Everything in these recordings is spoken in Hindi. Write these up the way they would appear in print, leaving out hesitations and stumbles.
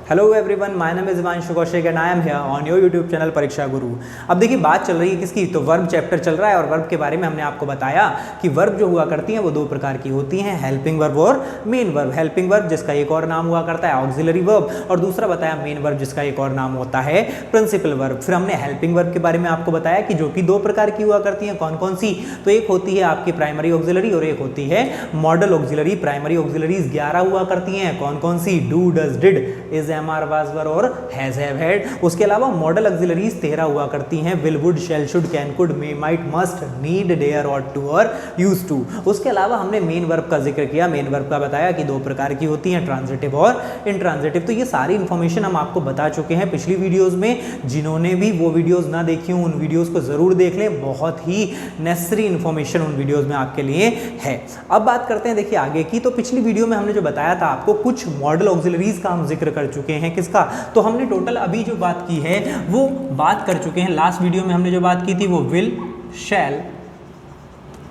Hello everyone, my name is Himanshu Kaushik and I am here on your YouTube channel परीक्षा गुरु। अब देखिए बात चल रही है किसकी, तो वर्ब चैप्टर चल रहा है और वर्ब के बारे में हमने आपको बताया कि वर्ब जो हुआ करती हैं वो दो प्रकार की होती हैं, हेल्पिंग वर्ब और मेन वर्ब। हेल्पिंग वर्ब जिसका एक और नाम हुआ करता है ऑक्सिलरी वर्ब, और दूसरा बताया मेन वर्ब जिसका एक और नाम होता है प्रिंसिपल वर्ब। फिर हमने हेल्पिंग वर्ब के बारे में आपको बताया कि जो कि दो प्रकार की हुआ करती हैं, कौन कौन सी, तो एक होती है आपकी प्राइमरी ऑक्सिलरी और एक होती है मॉडल ऑक्सिलरी। प्राइमरी ऑक्सिलरीज 11 हुआ करती हैं, कौन कौन सी, do, does, did, is, am, are, was, were और हैज, हैव, हैड। उसके अलावा मॉडल ऑक्सिलरीज 13 हुआ करती हैं, will, would, shall, should, can, could, may, might, must, need, dare, ought to और यूज टू। उसके अलावा हमने मेन वर्ब का जिक्र किया, मेन वर्ब का बताया कि दो प्रकार की होती हैं, ट्रांजिटिव और इंट्रांजिटिव। तो ये सारी इंफॉर्मेशन हम आपको बता चुके हैं पिछली वीडियोस में। जिन्होंने भी वो वीडियोस ना देखी हूं उन वीडियोस को जरूर देख लें, बहुत ही नेसेसरी इंफॉर्मेशन उन वीडियोस में आपके लिए है। अब बात करते हैं देखिए आगे की। तो पिछली वीडियो में हमने जो बताया था आपको, कुछ मॉडल ऑक्सिलरीज का हम जिक्र कर चुके हैं। किसका, तो हमने टोटल अभी जो बात की है वो बात कर चुके हैं। लास्ट वीडियो में हमने जो बात की थी वो विल, शैल,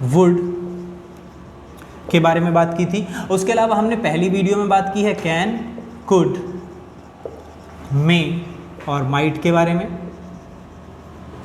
वुड के बारे में बात की थी। उसके अलावा हमने पहली वीडियो में बात की है कैन, कुड, मे और माइट के बारे में।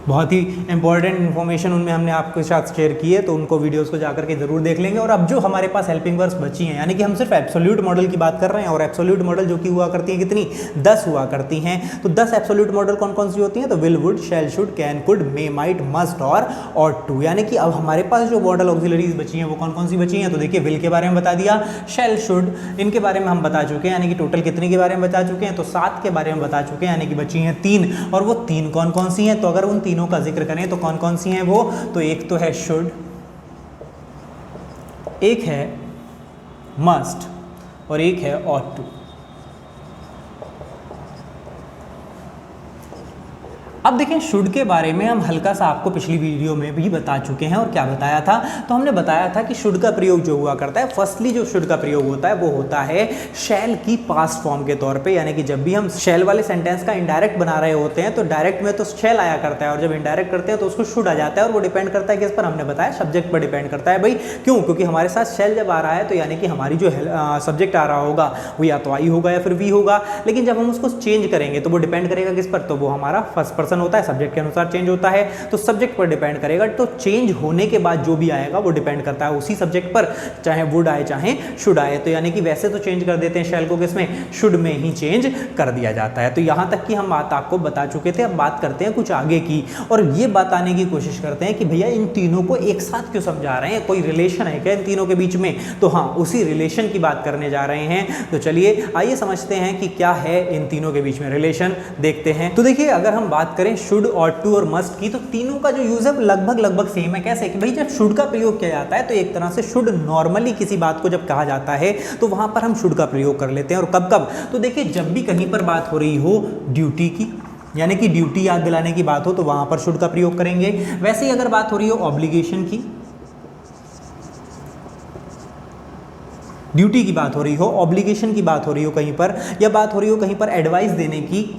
बहुत ही इंपॉर्टेंट इन्फॉर्मेशन उनमें हमने आपके साथ शेयर की है, तो उनको वीडियोस को जाकर के जरूर देख लेंगे। और अब जो हमारे पास हेल्पिंग वर्ब्स बची हैं, यानी कि हम सिर्फ एब्सोल्यूट मॉडल की बात कर रहे हैं, और एब्सोल्यूट मॉडल जो कि हुआ करती है कितनी, 10 हुआ करती हैं। तो 10 एब्सोल्यूट मॉडल कौन कौन सी होती हैं, तो will, would, shall, should, can, could, may, might, must और ऑट टू। यानी कि अब हमारे पास जो मॉडल ऑक्सिलरीज बची हैं वो कौन कौन सी बची हैं, तो देखिए विल के बारे में बता दिया, शैल, शुड इनके बारे में हम बता चुके हैं, यानी कि टोटल कितने के बारे में बता चुके हैं, तो 7 के बारे में बता चुके हैं, यानी कि बची हैं 3। और वो 3 कौन कौन सी हैं, तो अगर उन तीनों का जिक्र करें तो कौन कौन सी हैं वो, तो एक तो है शुड, एक है मस्ट और एक है ऑट टू। अब देखें शुड के बारे में हम हल्का सा आपको पिछली वीडियो में भी बता चुके हैं। और क्या बताया था, तो हमने बताया था कि शुड का प्रयोग जो हुआ करता है, फर्स्टली जो शुड का प्रयोग होता है वो होता है शैल की पास्ट फॉर्म के तौर पे। यानी कि जब भी हम शैल वाले सेंटेंस का इनडायरेक्ट बना रहे होते हैं तो डायरेक्ट में तो शैल आया करता है, और जब इनडायरेक्ट करते हैं तो उसको शुड आ जाता है। और वो डिपेंड करता है किस पर, हमने बताया सब्जेक्ट पर डिपेंड करता है भाई। क्यों, क्योंकि हमारे साथ शैल जब आ रहा है तो यानी कि हमारी जो सब्जेक्ट आ रहा होगा वो या तो आई होगा या फिर वी होगा। लेकिन जब हम उसको चेंज करेंगे तो वो डिपेंड करेगा किस पर, तो वो हमारा फर्स्ट पर्सन होता है, सब्जेक्ट के अनुसार चेंज होता है, तो सब्जेक्ट पर डिपेंड करेगा। तो चेंज होने के बाद जो भी आएगा वो डिपेंड करता है उसी सब्जेक्ट पर, चाहे वुड आए चाहे शुड आए। तो यानी कि वैसे तो चेंज कर देते हैं शैल को किसमें, शुड में ही चेंज कर दिया जाता है। तो यहां तक की हम बात आपको बता चुके थे। अब बात करते हैं कुछ आगे की, और ये बताने की कोशिश करते हैं कि भैया इन तीनों को एक साथ क्यों समझा रहे हैं, कोई रिलेशन है क्या इन तीनों के बीच में। तो हाँ, उसी रिलेशन की बात करने जा रहे हैं। तो चलिए आइए समझते हैं कि क्या है इन तीनों के बीच में रिलेशन, देखते हैं। तो देखिए अगर हम बात करें शुड, ऑट टू और मस्ट की, तो तीनों का जो यूज है लगभग सेम है। कैसे कि भाई जब शुड का प्रयोग किया जाता है तो एक तरह से शुड नॉर्मली किसी बात को जब कहा जाता है तो वहां पर हम शुड का प्रयोग कर लेते हैं। और कब कब, तो देखिए जब भी कहीं पर बात हो रही हो ड्यूटी की, यानी कि ड्यूटी याद दिलाने की बात हो तो वहां पर शुड का प्रयोग करेंगे। वैसे ही अगर बात हो रही हो ऑब्लिगेशन की, ड्यूटी की बात हो रही हो, ऑब्लिगेशन की बात हो रही हो कहीं पर, या बात हो रही हो कहीं पर एडवाइस देने की,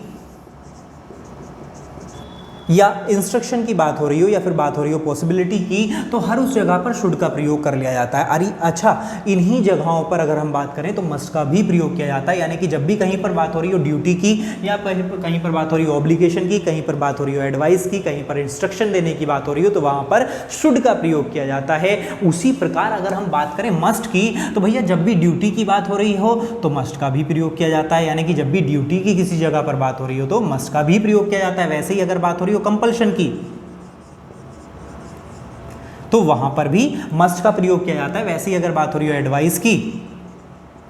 या इंस्ट्रक्शन की बात हो रही हो, या फिर बात हो रही हो पॉसिबिलिटी की, तो हर उस जगह पर शुड का प्रयोग कर लिया जाता है। अरे अच्छा, इन्हीं जगहों पर अगर हम बात करें तो मस्ट का भी प्रयोग किया जाता है। यानी कि जब भी कहीं पर बात हो रही हो ड्यूटी की, या कहीं पर बात हो रही हो ऑब्लिगेशन की, कहीं पर बात हो रही हो एडवाइस की, कहीं पर इंस्ट्रक्शन देने की बात हो रही हो, तो वहां पर शुड का प्रयोग किया जाता है। उसी प्रकार अगर हम बात करें मस्ट की, तो भैया जब भी ड्यूटी की बात हो रही हो तो मस्ट का भी प्रयोग किया जाता है। यानी कि जब भी ड्यूटी की किसी जगह पर बात हो रही हो तो मस्ट का भी प्रयोग किया जाता है। वैसे ही अगर बात हो रही कंपल्शन की, तो वहां पर भी मस्ट का प्रयोग किया जाता है। वैसे ही अगर बात हो रही हो एडवाइस की,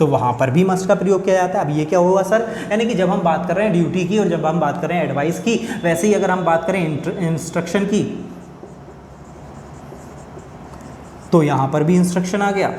तो वहां पर भी मस्ट का प्रयोग किया जाता है। अब ये क्या होगा सर, यानी कि जब हम बात कर रहे हैं ड्यूटी की और जब हम बात कर रहे हैं एडवाइस की, वैसे ही अगर हम बात करें इंस्ट्रक्शन की, तो यहां पर भी इंस्ट्रक्शन आ गया,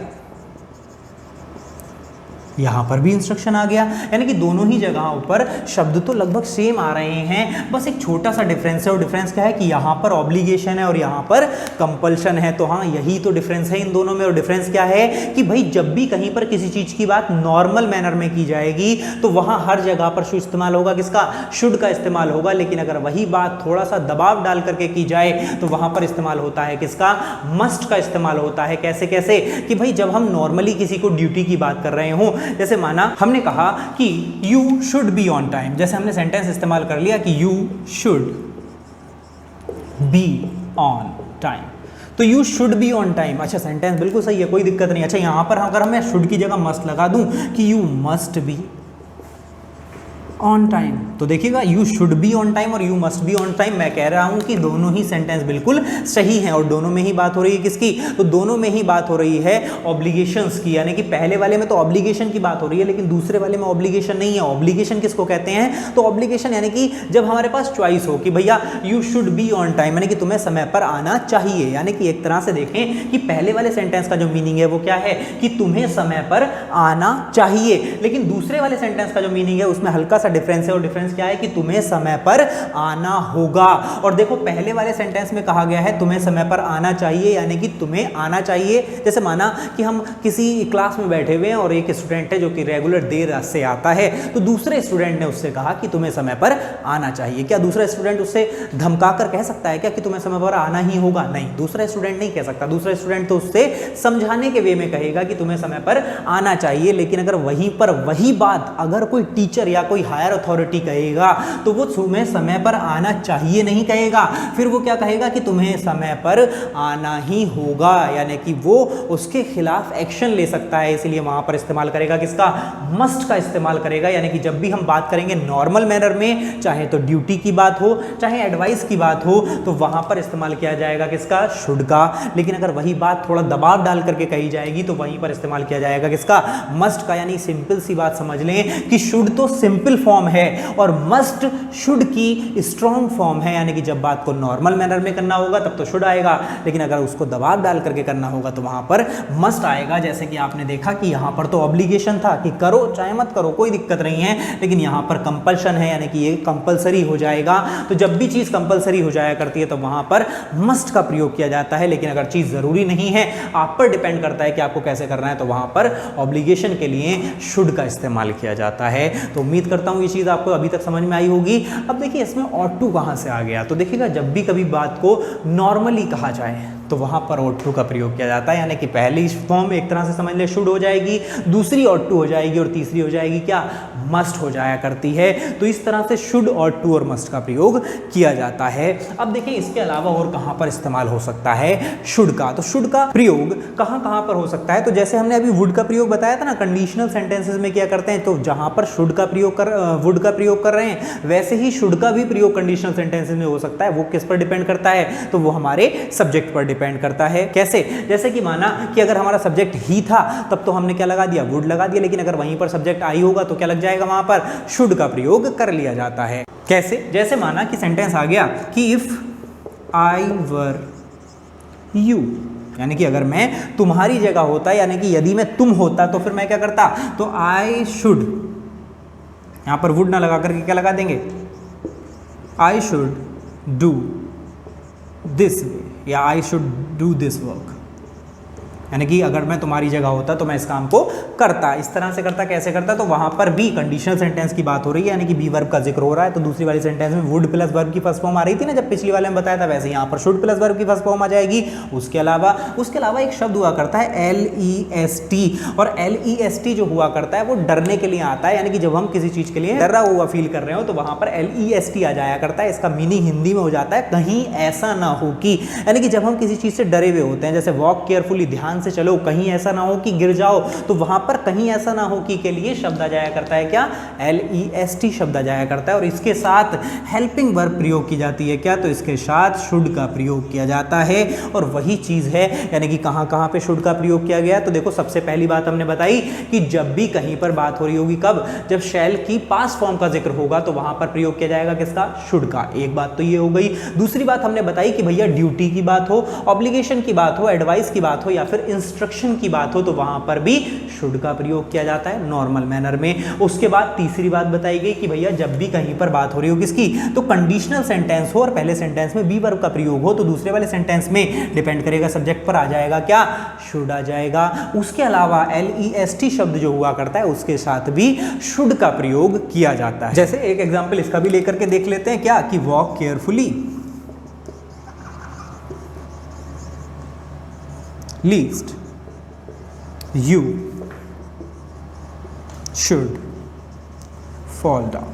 यहां पर भी इंस्ट्रक्शन आ गया। यानी कि दोनों ही जगहों पर शब्द तो लगभग सेम आ रहे हैं, बस एक छोटा सा डिफरेंस है। और डिफरेंस क्या है कि यहां पर ऑब्लिगेशन है और यहां पर कंपल्शन है। तो हाँ, यही तो डिफरेंस है इन दोनों में। और डिफरेंस क्या है कि भाई जब भी कहीं पर किसी चीज की बात नॉर्मल मैनर में की जाएगी तो वहां हर जगह पर शुड इस्तेमाल होगा, किसका, शुड का इस्तेमाल होगा। लेकिन अगर वही बात थोड़ा सा दबाव डाल करके की जाए तो वहां पर इस्तेमाल होता है किसका, मस्ट का इस्तेमाल होता है। कैसे कैसे कि भाई जब हम नॉर्मली किसी को ड्यूटी की बात कर रहे हों जैसे माना हमने कहा कि you should be on time, जैसे हमने सेंटेंस इस्तेमाल कर लिया कि you should be on time, तो you should be on time. अच्छा, सेंटेंस बिल्कुल सही है, कोई दिक्कत नहीं। अच्छा, यहां पर अगर मैं शुड की जगह मस्ट लगा दूं कि you must be on time, तो देखिएगा you should be on time और you must be on time, मैं कह रहा हूं कि दोनों ही सेंटेंस बिल्कुल सही हैं। और दोनों में ही बात हो रही है किसकी? तो दोनों में ही बात हो रही है ऑब्लिगेशंस की, यानी कि पहले वाले में तो ऑब्लिगेशन की बात हो रही है, लेकिन दूसरे वाले में ऑब्लिगेशन नहीं है। ऑब्लिगेशन किसको कहते हैं? तो ऑब्लिगेशन यानी कि जब हमारे पास चॉइस हो कि भैया you should be on time, यानी कि तुम्हें समय पर आना चाहिए। यानी कि एक तरह से देखें कि पहले वाले सेंटेंस का जो मीनिंग है वो क्या है कि तुम्हें समय पर आना चाहिए, लेकिन दूसरे वाले सेंटेंस का जो मीनिंग है उसमें हल्का डिफरेंस है, और डिफरेंस क्या है कि तुम्हें समय पर आना होगा। और देखो, पहले वाले सेंटेंस में कहा गया है तुम्हें समय पर आना चाहिए, यानी कि तुम्हें आना चाहिए। जैसे माना कि हम किसी क्लास में बैठे हुए हैं और एक स्टूडेंट है जो कि रेगुलर देर से आता है, तो दूसरे स्टूडेंट ने उससे कहा कि तुम्हें समय पर आना चाहिए। क्या दूसरा स्टूडेंट उससे धमका कर कह सकता है क्या कि तुम्हें समय पर आना ही होगा? नहीं, दूसरा स्टूडेंट नहीं कह सकता। दूसरा स्टूडेंट तो उससे समझाने के वे में कहेगा कि तुम्हें समय पर आना चाहिए। लेकिन अगर वहीं पर वही बात अगर कोई टीचर या कोई हायर अथॉरिटी कहेगा तो वो तुम्हें समय पर आना चाहिए नहीं कहेगा, फिर वो क्या कहेगा कि तुम्हें समय पर आना ही होगा, यानी कि वो उसके खिलाफ एक्शन ले सकता है। इसलिए वहां पर इस्तेमाल करेगा किसका? मस्ट का इस्तेमाल करेगा। यानी कि जब भी हम बात करेंगे नॉर्मल मैनर में, चाहे तो ड्यूटी की बात हो चाहे एडवाइस की बात हो, तो वहां पर इस्तेमाल किया जाएगा किसका? शुड का। लेकिन अगर वही बात थोड़ा दबाव डाल करके कही जाएगी तो वहीं पर इस्तेमाल किया जाएगा किसका? मस्ट का। यानी सिंपल सी बात समझ लें कि शुड तो सिंपल फॉर्म है और मस्ट शुड की स्ट्रॉन्ग फॉर्म है, यानी कि जब बात को नॉर्मल मैनर में करना होगा तब तो शुड आएगा, लेकिन अगर उसको दबाव डाल करके करना होगा तो वहां पर मस्ट आएगा। जैसे कि आपने देखा कि यहां पर तो ऑब्लिगेशन था कि करो चाहे मत करो कोई दिक्कत नहीं है, लेकिन यहां पर कंपल्शन है, यानी कि ये कंपलसरी हो जाएगा। तो जब भी चीज कंपलसरी हो जाया करती है तो वहां पर मस्ट का प्रयोग किया जाता है, लेकिन अगर चीज जरूरी नहीं है, आप पर डिपेंड करता है कि आपको कैसे करना है, तो वहां पर ऑब्लिगेशन के लिए शुड का इस्तेमाल किया जाता है। तो उम्मीद करता हूं ये चीज आपको अभी तक समझ में आई होगी। अब देखिए इसमें ought to कहां से आ गया? तो देखिएगा जब भी कभी बात को नॉर्मली कहा जाए तो वहां पर ought to का प्रयोग किया जाता है, यानी कि पहली फॉर्म एक तरह से समझ ले शुड हो जाएगी, दूसरी ought to हो जाएगी और तीसरी हो जाएगी क्या? मस्ट हो जाया करती है। तो इस तरह से शुड, ought to और मस्ट का प्रयोग किया जाता है। अब देखिए इसके अलावा और कहां पर इस्तेमाल हो सकता है शुड का? तो शुड का प्रयोग कहां कहां पर हो सकता है? तो जैसे हमने अभी वुड का प्रयोग बताया था ना, कंडीशनल सेंटेंसेस में क्या करते हैं, तो जहां पर शुड का प्रयोग कर वुड का प्रयोग कर रहे हैं, वैसे ही शुड का भी प्रयोग कंडीशनल सेंटेंसेस में हो सकता है। वो किस पर डिपेंड करता है? तो वो हमारे सब्जेक्ट पर डिपेंड करता है। कैसे? जैसे कि माना कि अगर हमारा सब्जेक्ट ही था तब तो हमने क्या लगा दिया? वुड लगा दिया, लेकिन अगर वहीं पर सब्जेक्ट आई होगा तो क्या लग जाएगा? वहां पर शुड का प्रयोग कर लिया जाता है। कैसे? जैसे माना कि सेंटेंस आ गया कि इफ आई वर यू, यानी कि अगर मैं तुम्हारी जगह होता, यानी कि यदि मैं तुम होता तो फिर मैं क्या करता? तो आई शुड, यहां पर वुड ना लगा करके क्या लगा देंगे? I should do this way, या I should do this work, यानी कि अगर मैं तुम्हारी जगह होता तो मैं इस काम को करता। इस तरह से करता। कैसे करता? तो वहां पर भी कंडीशनल सेंटेंस की बात हो रही है, यानी कि बी वर्ब का जिक्र हो रहा है। तो दूसरी वाली सेंटेंस में वुड प्लस वर्ब की फर्स्ट फॉर्म आ रही थी ना, जब पिछली वाले में बताया था, वैसे यहाँ पर शुड प्लस वर्ब की फर्स्ट फॉर्म आ जाएगी। उसके अलावा एक शब्द हुआ करता है LEST, और LEST जो हुआ करता है वो डरने के लिए आता है, यानी कि जब हम किसी चीज के लिए डरा हुआ फील कर रहे हो तो वहां पर LEST आ जाया करता है। इसका मीनिंग हिंदी में हो जाता है कहीं ऐसा ना हो कि, यानी कि जब हम किसी चीज से डरे हुए होते हैं, जैसे वॉक केयरफुली, ध्यान से चलो, कहीं ऐसा ना हो कि गिर जाओ, तो वहां पर कहीं ऐसा ना हो कि के लिए शब्द आ जाया करता है क्या? LEST शब्द आ जाया करता है। और इसके साथ हेल्पिंग वर्ब प्रयोग की जाती है क्या? तो इसके साथ शुड का प्रयोग किया जाता है। और वही चीज है, यानी कि कहां कहां पे शुड का प्रयोग किया गया? तो देखो सबसे पहली बात हमने बताई कि जब भी कहीं पर बात हो रही होगी, कब? जब शैल की पास्ट फॉर्म का जिक्र होगा तो वहां पर प्रयोग किया जाएगा किसका? शुड का। एक बात तो ये हो गई। दूसरी बात हमने बताई कि भैया ड्यूटी की बात हो, ऑब्लिगेशन की बात हो, एडवाइस की बात हो या फिर इंस्ट्रक्शन की बात हो तो वहां पर भी शुड का प्रयोग किया जाता है नॉर्मल मैनर में। उसके बाद तीसरी बात बताई गई कि भैया जब भी कहीं पर बात हो रही हो किसकी? तो कंडीशनल सेंटेंस हो और पहले सेंटेंस में बी वर्ब का प्रयोग हो, तो दूसरे वाले सेंटेंस में डिपेंड करेगा सब्जेक्ट पर, आ जाएगा क्या? शुड आ जाएगा। उसके अलावा LEST शब्द जो हुआ करता है उसके साथ भी शुड का प्रयोग किया जाता है। जैसे एक एग्जांपल इसका भी लेकर के देख लेते हैं क्या? कि walk carefully least you should fall down,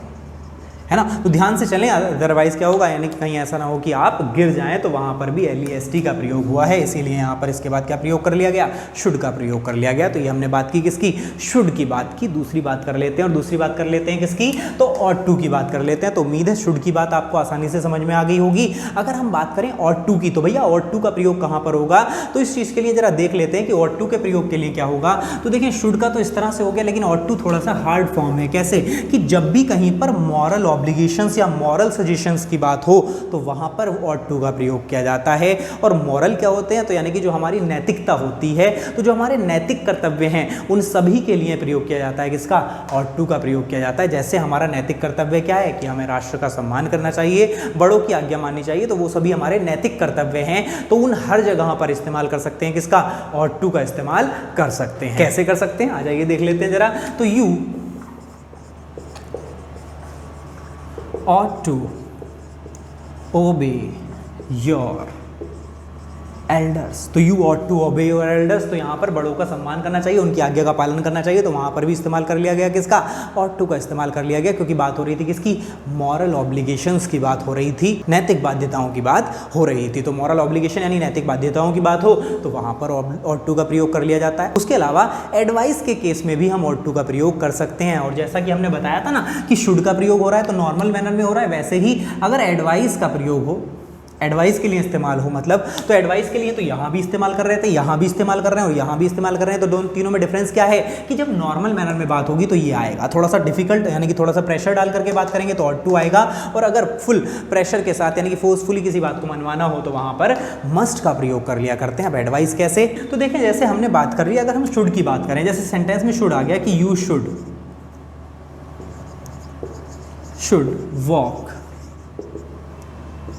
है ना। तो ध्यान से चलें, अदरवाइज क्या होगा, यानी कि कहीं ऐसा ना हो कि आप गिर जाएं, तो वहां पर भी LEST का प्रयोग हुआ है, इसीलिए यहाँ पर इसके बाद क्या प्रयोग कर लिया गया, शुड का प्रयोग कर लिया गया। तो ये हमने बात की किसकी, शुड की बात की। दूसरी बात कर लेते हैं, और दूसरी बात कर लेते हैं किसकी, तो ought to की बात कर लेते हैं। तो उम्मीद है शुड की बात आपको आसानी से समझ में आ गई होगी। अगर हम बात करें ought to की, तो भैया ought to का प्रयोग कहाँ पर होगा, तो इस चीज़ के लिए जरा देख लेते हैं कि ought to के प्रयोग के लिए क्या होगा। तो देखिए शुड का तो इस तरह से हो गया, लेकिन ought to थोड़ा सा हार्ड फॉर्म है। कैसे कि जब भी कहीं पर मॉरल ऑब्लिगेशंस या मॉरल सजेशंस की बात हो, तो वहां पर ought to का प्रयोग किया जाता है। और मॉरल क्या होते हैं, तो यानी कि जो हमारी नैतिकता होती है, तो जो हमारे नैतिक कर्तव्य हैं उन सभी के लिए प्रयोग किया जाता है किसका, ought to का प्रयोग किया जाता है। जैसे हमारा नैतिक कर्तव्य क्या है कि हमें राष्ट्र का सम्मान करना चाहिए, बड़ों की आज्ञा माननी चाहिए, तो वो सभी हमारे नैतिक कर्तव्य हैं। तो उन हर जगह पर इस्तेमाल कर सकते हैं किसका, ought to का इस्तेमाल कर सकते हैं। कैसे कर सकते हैं, आ जाइए देख लेते हैं जरा। तो you ought to obey your elders, तो you ought to obey your elders, तो यहाँ पर बड़ों का सम्मान करना चाहिए, उनकी आज्ञा का पालन करना चाहिए। तो वहाँ पर भी इस्तेमाल कर लिया गया किसका, ought to का इस्तेमाल कर लिया गया, क्योंकि बात हो रही थी किसकी, मॉरल ऑब्लिगेशंस की बात हो रही थी, नैतिक बाध्यताओं की बात हो रही थी। तो मॉरल ऑब्लिगेशन यानी नैतिक बाध्यताओं की बात हो, तो वहाँ पर ought to का प्रयोग कर लिया जाता है। उसके अलावा एडवाइस के केस में भी हम ought to का प्रयोग कर सकते हैं। और जैसा कि हमने बताया था ना कि शुड का प्रयोग हो रहा है तो नॉर्मल मैनर में हो रहा है, वैसे ही अगर एडवाइस का प्रयोग हो, एडवाइस के लिए इस्तेमाल हो, मतलब तो एडवाइस के लिए तो यहाँ भी इस्तेमाल कर रहे थे, यहाँ भी इस्तेमाल कर रहे हैं और यहाँ भी इस्तेमाल कर रहे हैं। तो दोनों तीनों में डिफरेंस क्या है कि जब नॉर्मल मैनर में बात होगी तो ये आएगा, थोड़ा सा डिफिकल्ट यानी कि थोड़ा सा प्रेशर डाल करके बात करेंगे तो ought to आएगा, और अगर फुल प्रेशर के साथ यानी कि फोर्सफुली किसी बात को मनवाना हो तो वहाँ पर मस्ट का प्रयोग कर लिया करते हैं। अब एडवाइस कैसे, तो देखें जैसे हमने बात कर रही है, अगर हम शुड की बात करें, जैसे सेंटेंस में शुड आ गया कि you should walk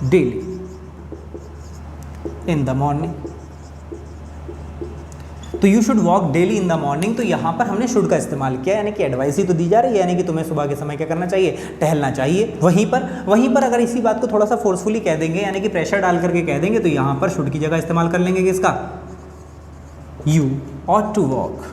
daily in the morning, तो you should walk daily in the morning, तो यहाँ पर हमने शुड का इस्तेमाल किया, यानी कि एडवाइस ही तो दी जा रही है, यानी कि तुम्हें सुबह के समय क्या करना चाहिए, टहलना चाहिए। वहीं पर अगर इसी बात को थोड़ा सा फोर्सफुली कह देंगे, यानी कि प्रेशर डाल करके कह देंगे, तो यहाँ पर शुड की जगह इस्तेमाल कर लेंगे किसका, यू ought to walk,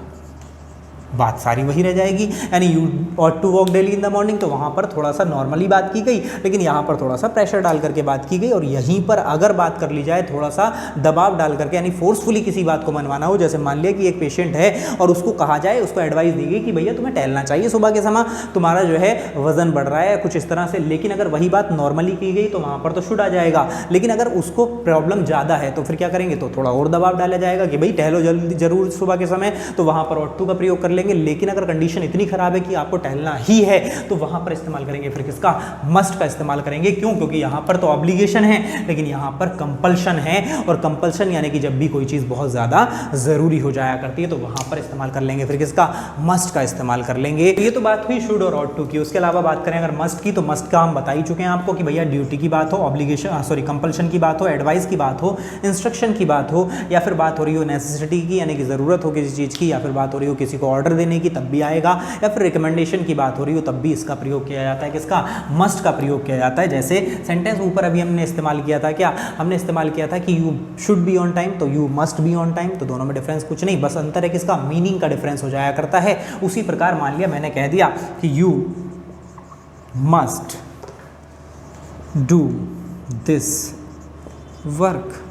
बात सारी वही रह जाएगी, यानी you ought to walk daily in the morning, तो वहाँ पर थोड़ा सा नॉर्मली बात की गई, लेकिन यहाँ पर थोड़ा सा प्रेशर डाल करके बात की गई। और यहीं पर अगर बात कर ली जाए थोड़ा सा दबाव डाल करके, यानी फोर्सफुली किसी बात को मनवाना हो, जैसे मान लिया कि एक पेशेंट है और उसको कहा जाए, उसको एडवाइस दी गई कि भैया तुम्हें टहलना चाहिए सुबह के समय, तुम्हारा जो है वजन बढ़ रहा है कुछ इस तरह से, लेकिन अगर वही बात नॉर्मली की गई तो वहाँ पर तो शुड आ जाएगा। लेकिन अगर उसको प्रॉब्लम ज़्यादा है तो फिर क्या करेंगे, तो थोड़ा और दबाव डाला जाएगा कि भाई टहलो जल्दी जरूर सुबह के समय, तो वहाँ पर ought to का प्रयोग कर लेंगे। लेकिन अगर कंडीशन इतनी खराब है कि आपको टहलना ही है, तो वहां पर इस्तेमाल करेंगे फिर किसका, मस्ट का इस्तेमाल करेंगे। क्यों, क्योंकि यहां पर तो ऑब्लिगेशन है, लेकिन यहां पर कंपल्शन है, और कंपल्शन यानी कि जब भी कोई चीज बहुत ज्यादा जरूरी हो जाया करती है तो वहां पर इस्तेमाल कर लेंगे फिर किसका, मस्ट का इस्तेमाल कर लेंगे। ये तो बात हुई शुड और ought to की। उसके अलावा बात करें अगर मस्ट की, तो मस्ट का हम बता ही चुके हैं आपको कि भैया ड्यूटी की बात हो, ऑब्लिगेशन कंपल्शन की बात हो, एडवाइस की बात हो, इंस्ट्रक्शन की बात हो, या फिर बात हो रही हो नेसेसिटी की यानी कि जरूरत हो किसी चीज की, या फिर बात हो रही हो किसी को ऑर्डर देने की, तब भी आएगा, या फिर रिकमेंडेशन की बात हो रही हो तब भी इसका प्रयोग किया जाता है किसका, मस्ट का प्रयोग किया जाता है। जैसे सेंटेंस ऊपर अभी हमने इस्तेमाल किया था, क्या हमने इस्तेमाल किया था कि you should be on time, तो you must be on time, तो दोनों में डिफरेंस कुछ नहीं, बस अंतर है किसका, मीनिंग का डिफरेंस हो जाया करता है। उसी प्रकार मान लिया मैंने कह दिया कि you must do this work,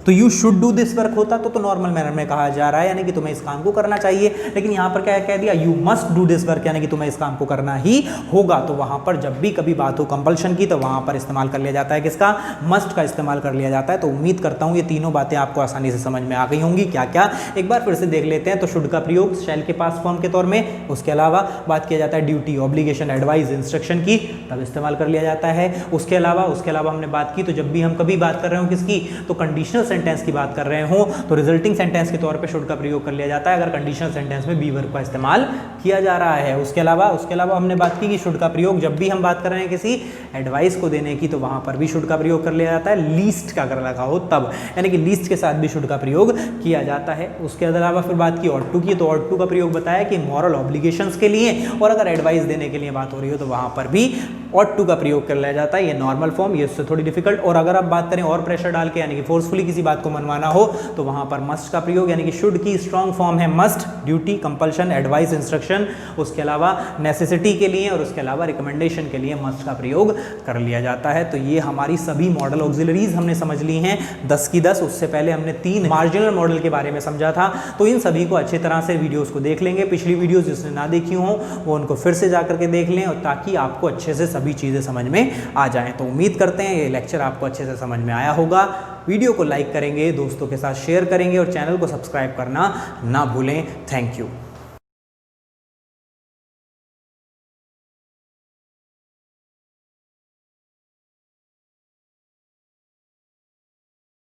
तो you should do this work होता तो नॉर्मल मैनर में कहा जा रहा है, यानी कि तुम्हें इस काम को करना चाहिए, लेकिन यहाँ पर क्या कह दिया, you must do this work, यानी कि तुम्हें इस काम को करना ही होगा। तो वहाँ पर जब भी कभी बात हो कंपल्शन की, तो वहाँ पर इस्तेमाल कर लिया जाता है किसका, मस्ट का इस्तेमाल कर लिया जाता है। तो उम्मीद करता हूँ ये तीनों बातें आपको आसानी से समझ में आ गई होंगी। क्या क्या, एक बार फिर से देख लेते हैं। तो शुड का प्रयोग शैल के पास फॉर्म के तौर में, उसके अलावा बात किया जाता है ड्यूटी, ऑब्लिगेशन, एडवाइस, इंस्ट्रक्शन की, तब इस्तेमाल कर लिया जाता है। उसके अलावा हमने बात की, तो जब भी हम कभी बात कर रहे हो किसकी, तो कंडीशनल सेंटेंस की बात कर रहे हो तो रिजल्टिंग सेंटेंस के तौर पे शुड का प्रयोग कर लिया जाता है, अगर कंडीशनल सेंटेंस में बी वर्ब का इस्तेमाल किया जा रहा है। उसके अलावा हमने बात की कि शुड का प्रयोग जब भी हम बात कर रहे हैं किसी एडवाइस को देने की, तो वहां पर भी शुड का प्रयोग कर लिया जाता है, लीस्ट का अगर लगा हो तब, यानी कि लीस्ट के साथ भी शुड का प्रयोग किया जाता है। उसके अलावा फिर बात की ought to की, तो ought to का प्रयोग बताया कि मॉरल ऑब्लिगेशंस के लिए, और अगर एडवाइस देने के लिए बात हो रही हो तो वहां पर भी ऑट टू का प्रयोग कर लिया जाता है, ये नॉर्मल फॉर्म, ये उससे थोड़ी डिफिकल्ट। और अगर आप बात करें और प्रेशर डाल के यानी कि फोर्सफुली किसी बात को मनवाना हो तो वहां पर मस्ट का प्रयोग, यानी कि शुड की स्ट्रॉन्ग फॉर्म है must, duty, compulsion, advice, instruction, उसके अलावा नेसेसिटी के लिए और उसके अलावा रिकमेंडेशन के लिए मस्ट का प्रयोग कर लिया जाता है। तो ये हमारी सभी मॉडल ऑक्सिलरीज हमने समझ ली हैं 10 की 10। उससे पहले हमने 3 मार्जिनल मॉडल के बारे में समझा था, तो इन सभी को अच्छी तरह से वीडियोस को देख लेंगे। पिछली वीडियोस जिसने ना देखी हो वो उनको फिर से जाकर के देख लें, और ताकि आपको अच्छे से सभी चीज़ें समझ में आ जाएं। तो उम्मीद करते हैं ये लेक्चर आपको अच्छे से समझ में आया होगा। वीडियो को लाइक करेंगे, दोस्तों के साथ शेयर करेंगे और चैनल को सब्सक्राइब करना ना भूलें। Thank you.